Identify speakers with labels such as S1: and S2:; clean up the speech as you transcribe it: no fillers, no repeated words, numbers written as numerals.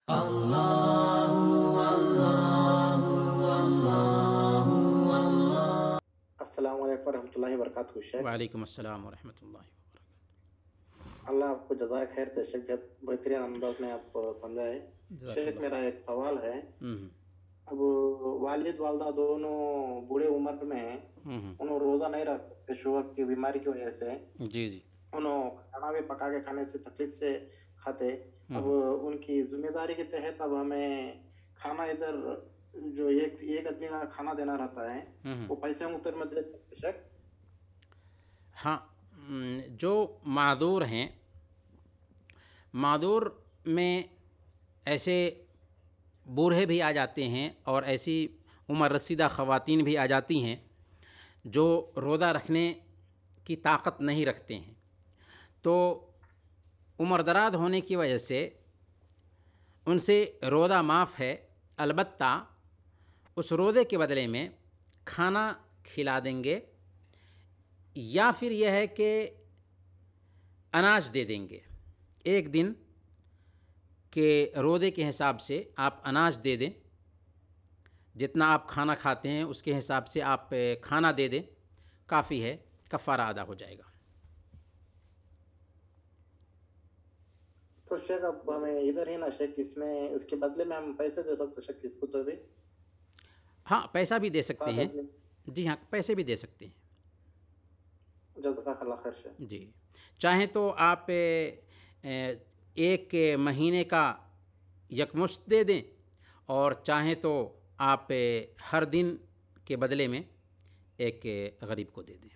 S1: السلام علیکم ورحمۃ اللہ وبرکاتہ شیخ.
S2: وعلیکم السلام ورحمۃ اللہ وبرکاتہ.
S1: اللہ آپ کو جزائے خیر سے شیخ. بہترین انداز میں آپ سمجھائے.
S2: جزاک
S1: شیخ
S2: اللہ
S1: میرا
S2: خیر.
S1: ایک سوال ہے.
S2: ہوں
S1: اب والد والدہ دونوں بوڑھے عمر میں ہیں.
S2: ہوں.
S1: انہوں روزہ نہیں رکھ سکتے شوگر کی بیماری کی وجہ سے.
S2: جی جی.
S1: انہوں کھانا بھی پکا کے کھانے سے تکلیف سے کھاتے. اب ان کی ذمہ داری کے تحت اب ہمیں کھانا ادھر جو ایک آدمی کا کھانا دینا رہتا ہے وہ پیسے ہم اتر میں دے سکتے شیخ؟
S2: ہاں، جو معذور ہیں، معذور میں ایسے بوڑھے بھی آ جاتے ہیں اور ایسی عمر رسیدہ خواتین بھی آ جاتی ہیں جو روزہ رکھنے کی طاقت نہیں رکھتے ہیں. تو عمر دراز ہونے کی وجہ سے ان سے روزہ معاف ہے، البتہ اس روزے کے بدلے میں کھانا کھلا دیں گے یا پھر یہ ہے کہ اناج دے دیں گے. ایک دن کے روزے کے حساب سے آپ اناج دے دیں، جتنا آپ کھانا کھاتے ہیں اس کے حساب سے آپ کھانا دے دیں، کافی ہے، کفارہ ادا ہو جائے گا.
S1: تو شیخ اب ہمیں ادھر ہی نا شیخ اس میں اس کے بدلے میں ہم پیسے دے سکتے شیخ کس کو تو بھی؟
S2: ہاں، پیسہ بھی دے سکتے
S1: ساتھ
S2: ہیں.
S1: آدمی.
S2: جی ہاں، پیسے بھی دے سکتے ہیں.
S1: جزاک اللہ خیر شیخ.
S2: جی، چاہیں تو آپ ایک مہینے کا یکمشت دے دیں، اور چاہیں تو آپ ہر دن کے بدلے میں ایک غریب کو دے دیں.